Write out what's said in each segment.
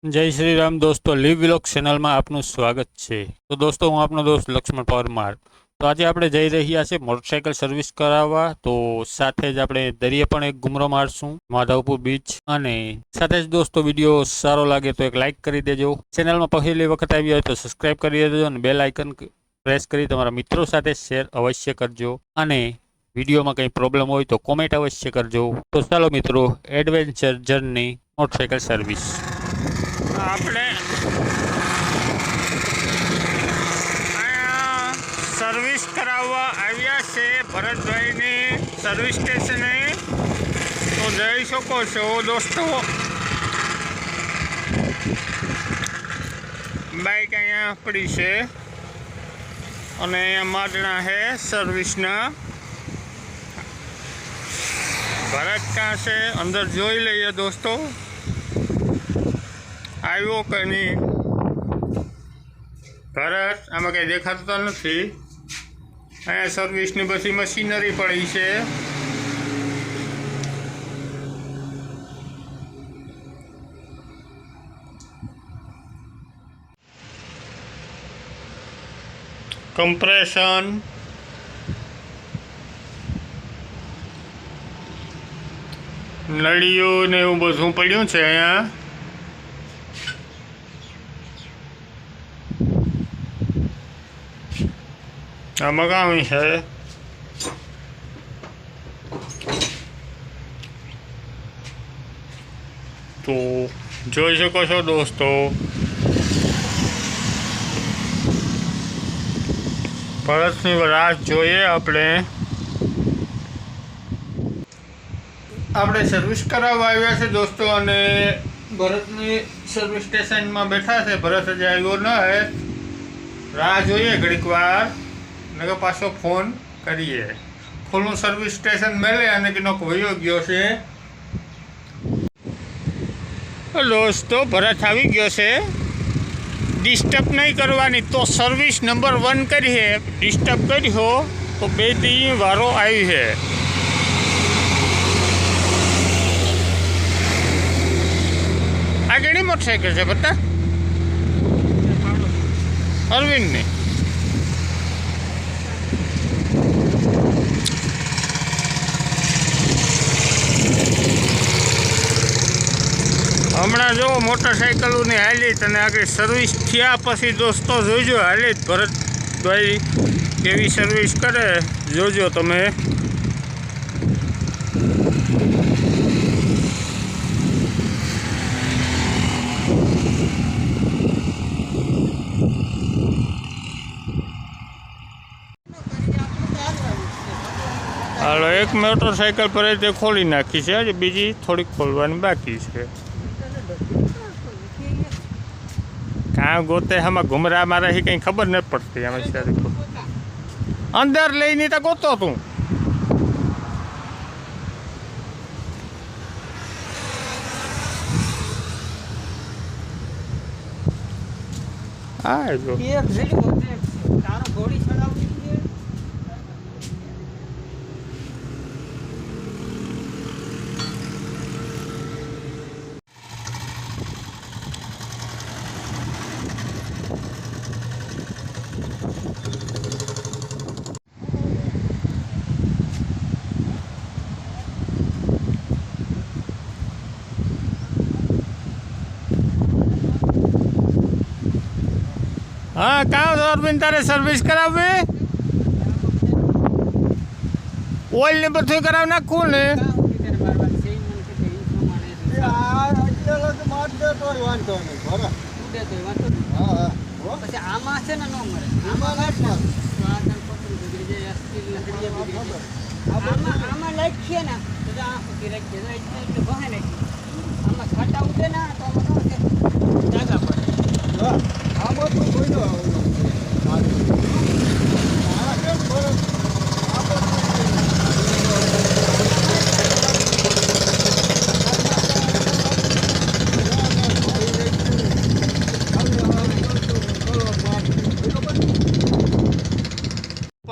જય શ્રી રામ દોસ્તો, leave vlog ચેનલમાં આપનું સ્વાગત છે। તો દોસ્તો, હું આપનો દોસ્ત લક્ષ્મણ પરમાર। તો આજે આપણે જઈ રહ્યા છે મોટરસાઇકલ સર્વિસ કરાવવા। તો સાથે જ આપણે દરિયે પણ એક ઘૂમરો મારશું, માધવપુર બીચ। અને સાથે જ દોસ્તો, વિડીયો સારો લાગે તો એક લાઇક કરી દેજો। ચેનલમાં પહેલી વખત આવી હોય તો સબસ્ક્રાઇબ કરી દેજો અને બેલ આઇકન પ્રેસ કરી તમારા મિત્રો સાથે શેર અવશ્ય કરજો। અને વિડીયોમાં કંઈ પ્રોબ્લેમ હોય તો કોમેન્ટ અવશ્ય કરજો। તો ચાલો મિત્રો, એડવેન્ચર જર્ની મોટરસાઇકલ સર્વિસ આપણે અહીંયા સર્વિસ કરાવવા આવ્યા છે ભરતભાઈની સર્વિસ સ્ટેશને। તો જઈ શકો છો દોસ્તો, બાઇક અહીંયા પડી છે અને અહીંયા માડણા છે સર્વિસના। ભરત ક્યાં છે અંદર જોઈ લઈએ દોસ્તો, આવ્યો કે નહીં। ભરત આમાં કંઈ દેખાતું તો નથી। અહીંયા સર્વિસની બધી મશીનરી પડી છે। કમ્પ્રેશન, નળીઓ ને એવું બધું પડ્યું છે અહીંયા। આ મગાવી છે। તો જોઈ શકો છો દોસ્તો, ભરતની રાહ જોઈએ આપણે સર્વિસ કરાવવા આવ્યા છે દોસ્તો। અને ભરતની સર્વિસ સ્ટેશનમાં બેઠા છે। ભરત હજી આવ્યો ન હે, રાહ જોઈએ ઘડીક વાર, નકર પાછો ફોન કરીએ। ખુલ્લું સર્વિસ સ્ટેશન મેલે અને કે નોક વયો ગયો છે દોસ્તો। ભરત આવી ગયો છે। ડિસ્ટર્બ નહીં કરવાની, તો સર્વિસ નંબર 1 કરીએ। ડિસ્ટર્બ કર્યો તો 2 દી વારો આવી છે। આ કેની મોટરસાઇકલ છે બતા? અરવિંદની। હમણાં જો મોટરસાઇકલોની હાલી અને આગળ સર્વિસ થયા પછી દોસ્તો જોજો હાલી ભરતભાઈ કેવી સર્વિસ કરે, જોજો તમે। હાલો, એક મોટરસાઇકલ પર તે ખોલી નાખી છે, હજી બીજી થોડીક ખોલવાની બાકી છે। કાં ગોતે આમાં ઘુમરા મારા કંઈ ખબર નથી પડતી। આમાં સારી અંદર લઈને તો ગોતો તું। હા જો हाँ कहाँ अरविंद तारे सर्विस करावे? ऑयल ने बधु कराव नाखू ने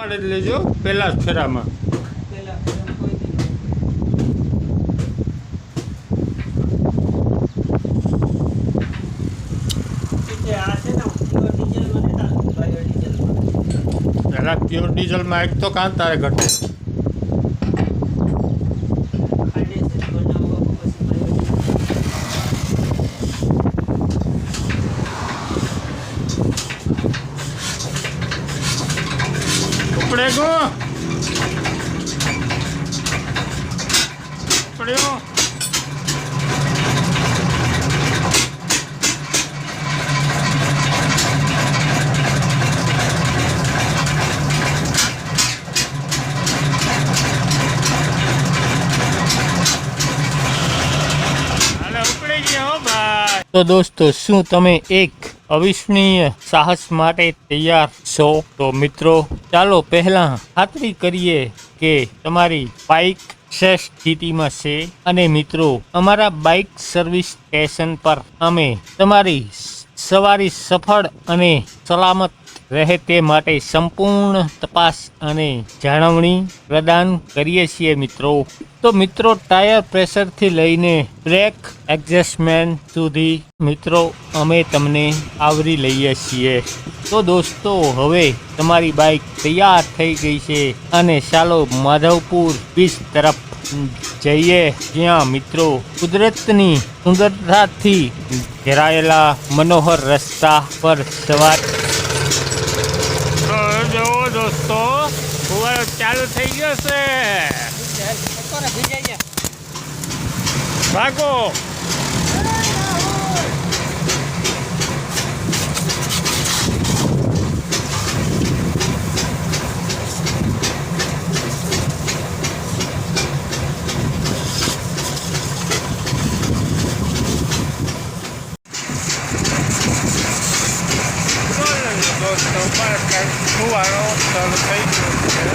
પાડી લેજો પહેલા જ ફેરામાં। પ્યોર ડીઝલમાં એક તો કાં તારે ઘટે. ઉપડે ગો પડ્યો. તો દોસ્તો, શું તમે એક અવિસ્મરણીય સાહસ માટે તૈયાર છો? તો મિત્રો, ચાલો પહેલા ખાતરી કરીએ કે તમારી બાઇક શ્રેષ્ઠ સ્થિતિમાં છે. અને મિત્રો, અમારા બાઇક સર્વિસ સ્ટેશન પર અમે તમારી સવારી સફળ અને સલામત રહે તે માટે સંપૂર્ણ તપાસ અને જાળવણી પ્રદાન કરીએ છીએ મિત્રો. તો મિત્રો, ટાયર પ્રેશરથી લઈને બ્રેક એડજસ્ટમેન્ટ સુધી મિત્રો અમે તમને આવરી લઈએ છીએ. તો દોસ્તો, હવે તમારી બાઇક તૈયાર થઈ ગઈ છે અને ચાલો માધવપુર બીચ તરફ જઈએ, જ્યાં મિત્રો કુદરતની સુંદરતાથી ઘેરાયેલા મનોહર રસ્તા પર સવાર. જો દોસ્તો, ફુવારો ચાલુ થઈ ગયો છે. ભાગો. ફુવારો ચાલુ થઈ ગયો છે.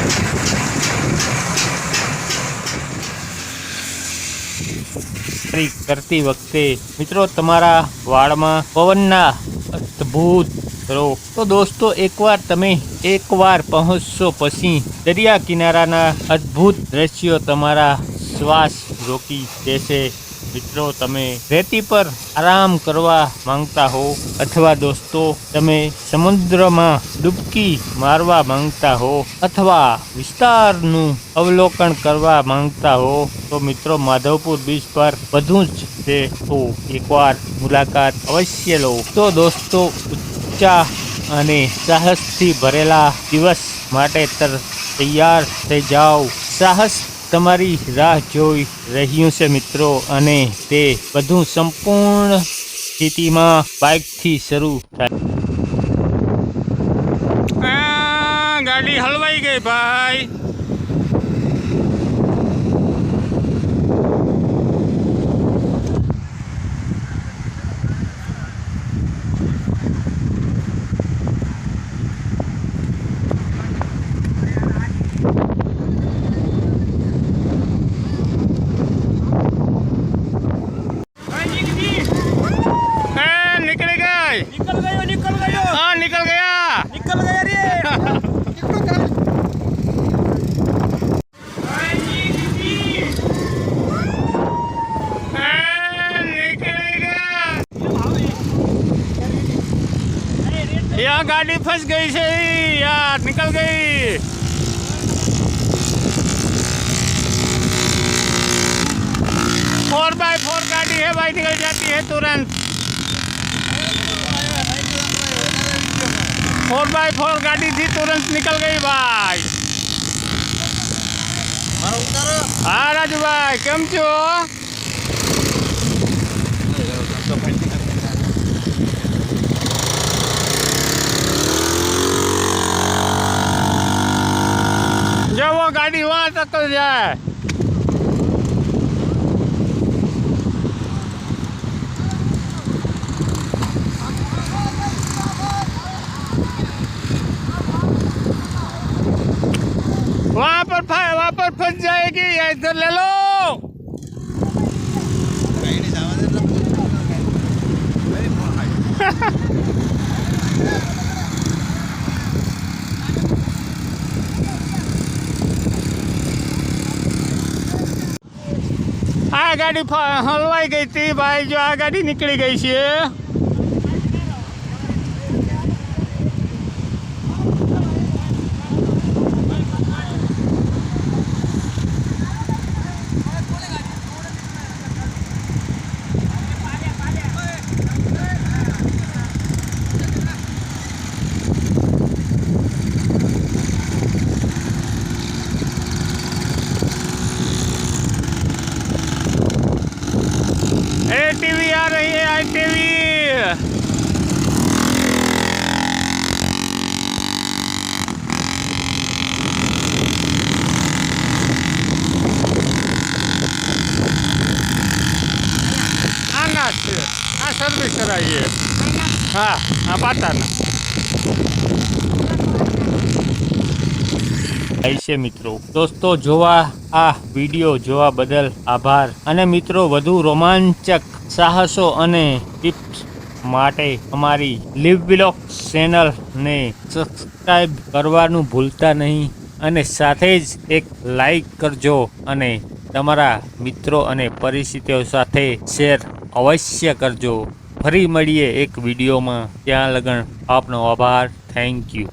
કરતી વખતે મિત્રો તમારા વાળમાં પવનના અદ્ભુત કરો. તો દોસ્તો, એકવાર પહોંચશો પછી દરિયા કિનારાના અદ્ભુત દ્રશ્યો તમારા શ્વાસ રોકી દેશે. મિત્રો, તમે રેતી પર આરામ કરવા માંગતા હો અથવા દોસ્તો તમે સમુદ્રમાં ડૂબકી મારવા માંગતા હો અથવા વિસ્તારનું અવલોકન કરવા માંગતા હો તો મિત્રો માધવપુર બીચ પર બધું જ છે. તો એકવાર મુલાકાત અવશ્ય લો. તો દોસ્તો, ઉત્સાહ અને સાહસથી ભરેલા દિવસ માટે તૈયાર થઈ જાઓ. સાહસ તમારી રાહ જોઈ રહ્યું છે મિત્રો, અને તે બધું સંપૂર્ણ સ્થિતિમાં બાઇકથી શરૂ થાય. ગાડી હલવાઈ ગઈ ભાઈ. यहाँ गाड़ी फंस गई है यार, निकल गई. 4x4 गाड़ी है भाई, निकल जाती है तुरंत. 4x4 गाड़ी थी, तुरंत निकल गई भाई. हाँ राजू भाई, केम छो? जो वो गाड़ी वहाँ तक तो जाए. वहाँ पर फंस जाएगी, इधर ले लो. આ ગાડી હલવાઈ ગઈ હતી ભાઈ, જો આ ગાડી નીકળી ગઈ છે. ટીવી આ સર્વિસ કરાવીએ. હા આ પાતાના છે મિત્રો. દોસ્તો જોવા આ વિડીયો જોવા બદલ આભાર. અને મિત્રો વધુ રોમાંચક સાહસો અને ટિપ્સ માટે અમારી લીવ વ્લોગ ચેનલને સબસ્ક્રાઈબ કરવાનું ભૂલતા નહીં. અને સાથે જ એક લાઈક કરજો અને તમારા મિત્રો અને પરિચિતો સાથે શેર અવશ્ય કરજો. ફરી મળીએ એક વિડીયોમાં. ત્યાં લગન આપનો આભાર. Thank you.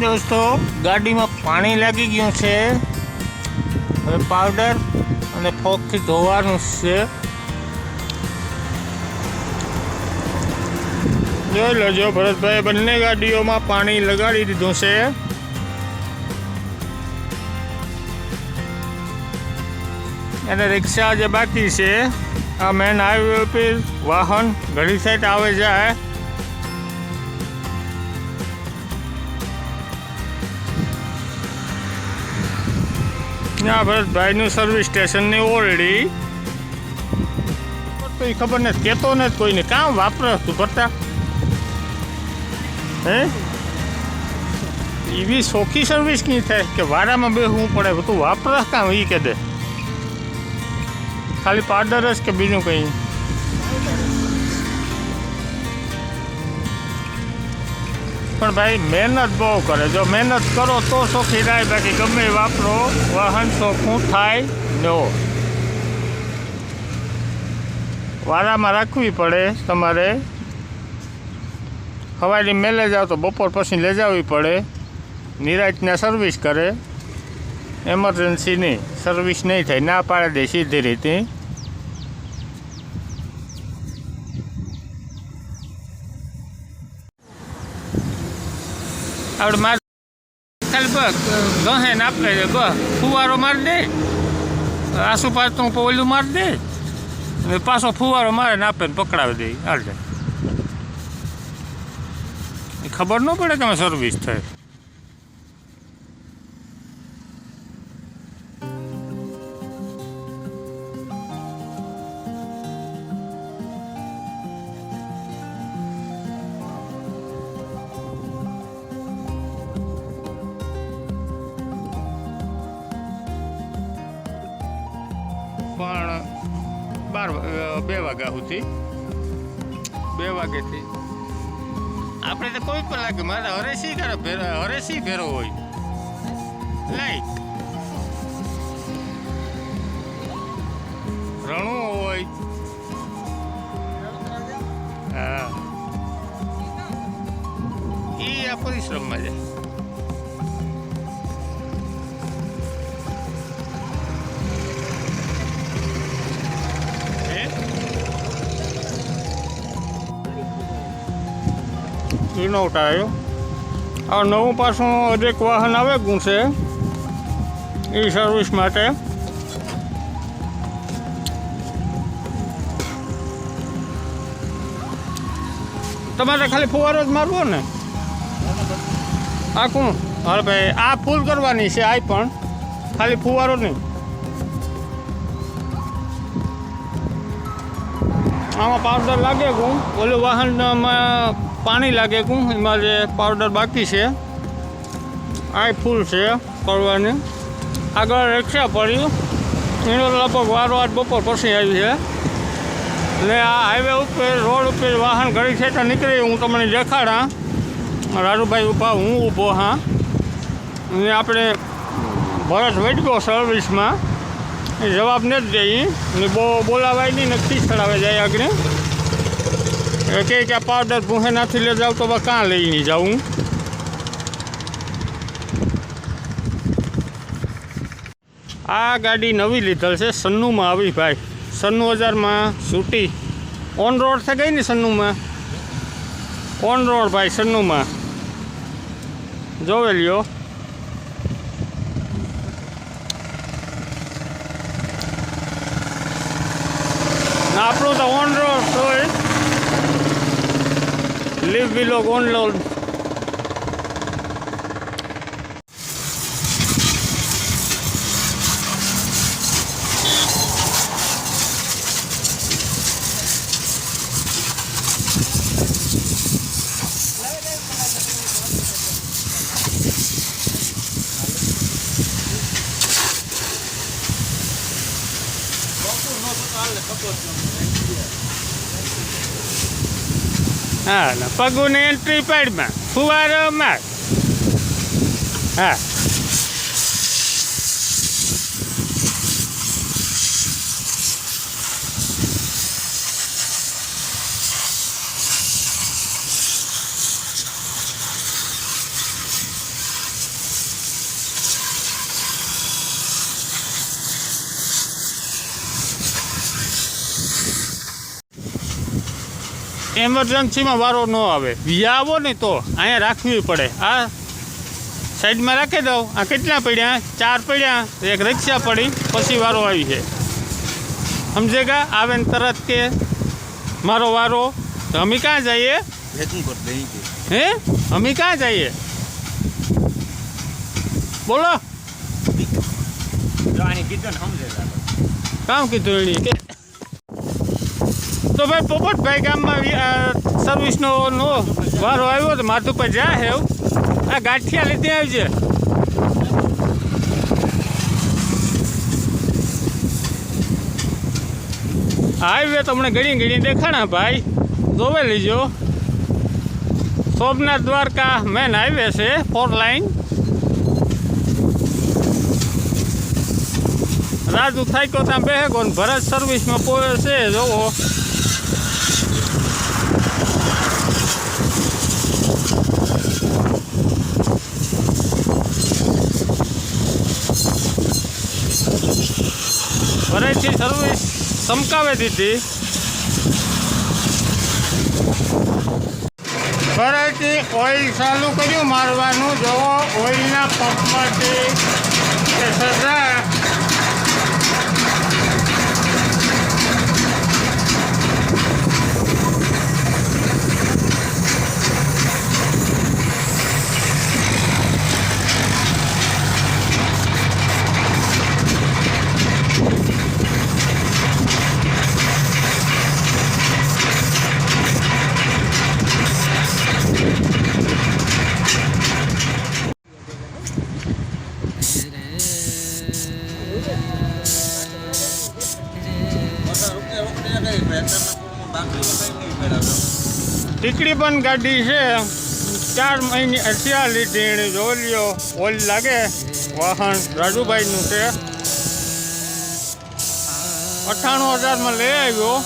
દોસ્તો ગાડીમાં પાણી લાગી ગયું છે. હવે પાવડર અને ફોગથી ધોવાનું છે. જોઈ લેજો ભરતભાઈ બંને ગાડીઓમાં પાણી લગાડી દીધું છે. અને રિક્ષા જે બાકી છે આ મેન હાઈવે પર વાહન ઘણી સાઈડ આવે જાય. ના ભરતભાઈનું સર્વિસ સ્ટેશનની ઓલડી કોઈ ખબર નથી, કહેતો નથી કોઈને. કામ વાપરે તું ભરતા હે? એવી સોખી સર્વિસ નહીં થાય કે વારામાં બેસવું પડે. તું વાપરે કામ એ કે દે. ખાલી પાવડર જ કે બીજું કંઈ? પણ ભાઈ મહેનત બહુ કરે. જો મહેનત કરો તો સોખી થાય. બાકી ગમે વાપરો વાહન ચોખ્ખું થાય નો. વારામાં રાખવી પડે તમારે. સવારે મેલે જાઓ તો બપોર પછી લઈ જવી પડે. નિરાંતના સર્વિસ કરે. એમરજન્સીની સર્વિસ નહીં થાય. ના પાડે દે સીધી રીતે. આપણે માર ખાલી ગહે ને આપણે ફુવારો મારી દે. આસુપાસ તો ઓલું મારી દે અને પાછો ફુવારો મારે ને આપે પકડાવી દે. હાલ જાય. ખબર ન પડે કે અમે સર્વિસ થાય. પણ 2 વાગ્યા સુધી 2 વાગ્યાથી આપણે તો કોઈ પણ લાગે. મારે હરેસી કરે હરેસી ફેરો હોય લાઈક રણું હોય. હા એ આ પરિશ્રમમાં જાય. ઇનોટા આવ્યો. આ નવું પાછું હરેક વાહન આવે ગું છે એ સર્વિસ માટે. તમારે ખાલી ફુવારો જ મારવો ને? આ કોણ? હા ભાઈ, આ ફૂલ કરવાની છે. આ પણ ખાલી ફુવારો નહીં. આમાં પાવડર લાગે ગું, ઓલું વાહનમાં પાણી લાગે ગું, એમાં જે પાવડર બાકી છે આ ફૂલ છે કરવાની. આગળ રિક્ષા પડ્યું, એનો લગભગ વારો આજ બપોર પછી આવી છે. એટલે આ હાઈવે ઉપર રોડ ઉપર વાહન ઘડી છે તો નીકળી હું તમને દેખાડા. રાજુભાઈ ઊભા, હું ઊભો. હા, અને આપણે ભરત વૈદગો સર્વિસમાં એ જવાબ નથી દઈ ને બહુ બોલાવાય નહીં, નક્કી ચડાવે જાય આગળ. એ કહે કે આ પાવડર ભૂહે નાથી લઈ જાવ તો કાં લઈને જાઉં. આ ગાડી નવી લીધેલ છે, સન્નુમાં આવી ભાઈ. સન્નુ 1000માં સૂટી ઓન રોડ થઈ ગઈ ને સન્નુમાં. ઓન રોડ ભાઈ સન્નુમાં જોવે લ્યો. આપણું તો ઓન રોડ હોય. Live vlog on road. હા ને પગુને એન્ટ્રી પેડમાં ફુવારો માર. હા, એમરજન્સીમાં વારો ન આવે. વિયા આવો ને તો અહીંયા રાખવી પડે. આ સાઈડમાં રાખી દઉં. આ કેટલા પડ્યા? 4 પડ્યા. એક રિક્ષા પડી, પછી વારો આવી છે. સમજેગા? આવે ને તરત કે મારો વારો. તો અમે ક્યાં જઈએ? હે, અમે ક્યાં જઈએ? બોલો. કામ કીધું એની તો ભાઈ પોપટભાઈ ગામમાં સર્વિસનો વારો આવ્યો તો માથું પર જાય હે. આ ગાંઠિયા લીધી આવજે. હાઈવે તમને ઘણી ઘણી દેખાણા ભાઈ, જોવે લીજો. સોમનાથ દ્વારકા મેન હાઈવે છે, 4 લાઈન. રાજુ થાક્યો ત્યાં બેહગો ને ભરત સર્વિસમાં પોવે છે. જોવો ભરતથી સર્વિસ ચમકાવે દીધી. ભરતથી ઓઇલ ચાલુ કર્યું મારવાનું. જોવો ઓઇલના પંપમાંથી સજા. ટીકડી પણ ગાડી છે, 4 મહિને 4 લીધી એણે. જોઈ લ્યો, ઓઇલ લાગે. વાહન રાજુભાઈનું છે. 98,000માં લઈ આવ્યો.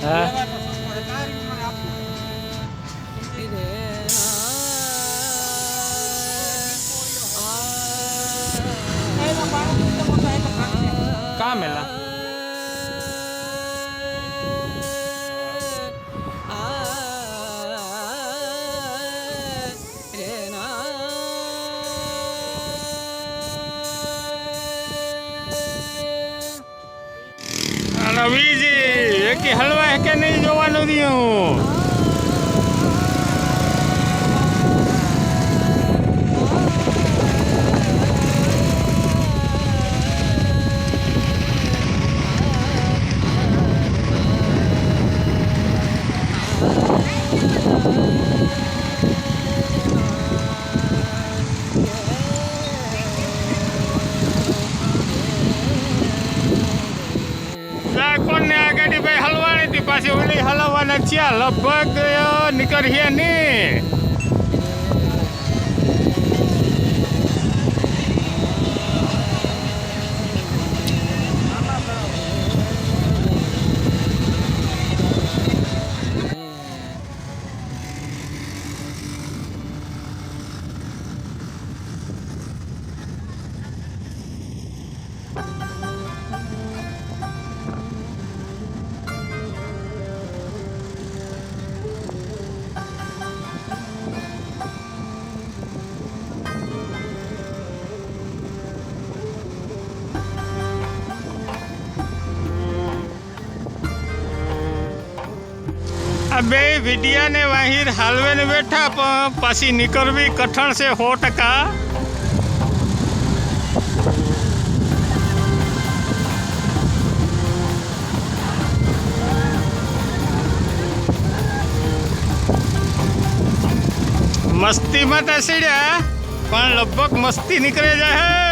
હા કામ એલા રવિજી એકી હલવા કે નહીં જોવાનું રહ્યું કોને આ ગાડી ભાઈ હલવાની હતી પાછી ઓલી હલવાના છે લગભગ નીકળીએ નહીં આ બે વિડિયા ને વાહિર હાલવે ને બેઠા પણ પાછી નીકળવી કઠણ છે 100%. મસ્તીમાં તો સીડ્યા પણ લગભગ મસ્તી નીકળે જાય